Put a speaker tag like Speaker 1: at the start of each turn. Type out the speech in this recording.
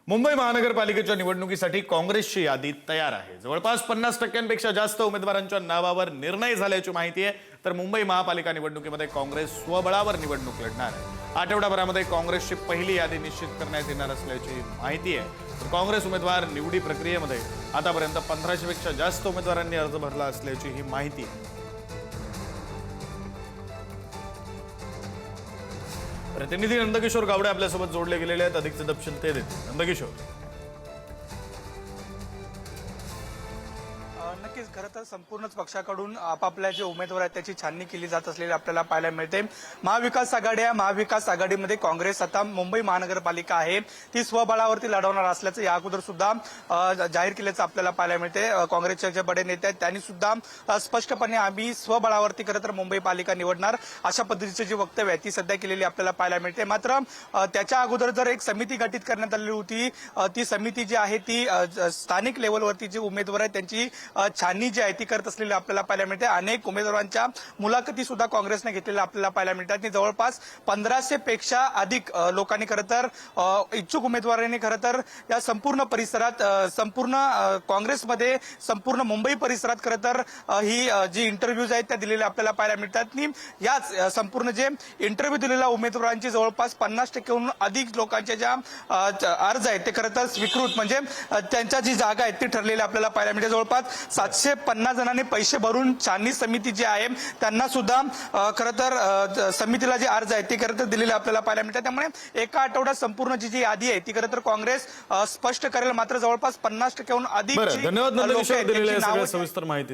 Speaker 1: मुंबई महानगरपालिकेच्या निवडणुकीसाठी काँग्रेसची यादी तयार आहे। जवळपास 50% जास्त उमेदवारांच्या नावावर निर्णय झाल्याची माहिती आहे। तर मुंबई महापालिका निवडणुकीमध्ये काँग्रेस स्वबळावर निवडणूक लढणार आहे। आठवड्याभरामध्ये काँग्रेसची पहिली यादी निश्चित करण्यात येणार असल्याची माहिती आहे। तर काँग्रेस उमेदवार निवडी प्रक्रियेमध्ये आतापर्यंत 1500 पेक्षा जास्त उमेदवारांनी अर्ज भरला असल्याची ही माहिती आहे। प्रतिनिधी नंदकिशोर गावडे आपल्यासोबत जोडले गेलेले आहेत। अधिकचे तपशील ते देतील। नंदकिशोर,
Speaker 2: नक्कीच खरं तर संपूर्णच पक्षाकडून आपापल्या जे उमेदवार आहेत त्याची छाननी केली जात असलेली आपल्याला पाहायला मिळते। महाविकास आघाडीमध्ये काँग्रेस आता मुंबई महानगरपालिका आहे ती स्वबळावरती लढवणार असल्याचं या अगोदर सुद्धा जाहीर केल्याचं आपल्याला पाहायला मिळते। काँग्रेसचे जे बडे नेते आहेत त्यांनी सुद्धा स्पष्टपणे आम्ही स्वबळावरती खरं तर मुंबई पालिका निवडणार अशा पद्धतीची जी वक्तव्य आहे ती सध्या केलेली आपल्याला पाहायला मिळते। मात्र त्याच्या अगोदर जर एक समिती गठीत करण्यात आलेली होती, ती समिती जी आहे ती स्थानिक लेवलवरती जे उमेदवार आहेत त्यांची छाननी जी आहे ती करत असलेली आपल्याला पाहायला मिळते। अनेक उमेदवारांच्या मुलाखती सुद्धा काँग्रेसने घेतलेल्या आपल्याला पाहायला मिळतात। आणि जवळपास 1500 पेक्षा अधिक लोकांनी खरं तर इच्छुक उमेदवारांनी खरं तर या संपूर्ण परिसरात संपूर्ण काँग्रेसमध्ये संपूर्ण मुंबई परिसरात खरं तर ही जी इंटरव्ह्यूज आहेत त्या दिलेल्या आपल्याला पाहायला मिळतात। आणि याच संपूर्ण जे इंटरव्ह्यू दिलेल्या उमेदवारांची जवळपास 50%हून अधिक लोकांच्या ज्या अर्ज आहेत ते खरं तर स्वीकृत म्हणजे त्यांच्या जी जागा आहेत ती ठरलेली आपल्याला पाहायला मिळते। जवळपास 750 जणांनी पैसे भरून छाननी समिती जी आहे त्यांना सुद्धा खरं तर समितीला जे अर्ज आहेत ते खरं तर दिलेले आपल्याला पाहायला मिळतात। त्यामुळे एका आठवड्यात संपूर्ण जी यादी आहे ती खरं तर काँग्रेस स्पष्ट करेल। मात्र जवळपास 50%हून अधिक
Speaker 1: धन्यवाद नंदकिशोर दिलेल्या सविस्तर माहिती।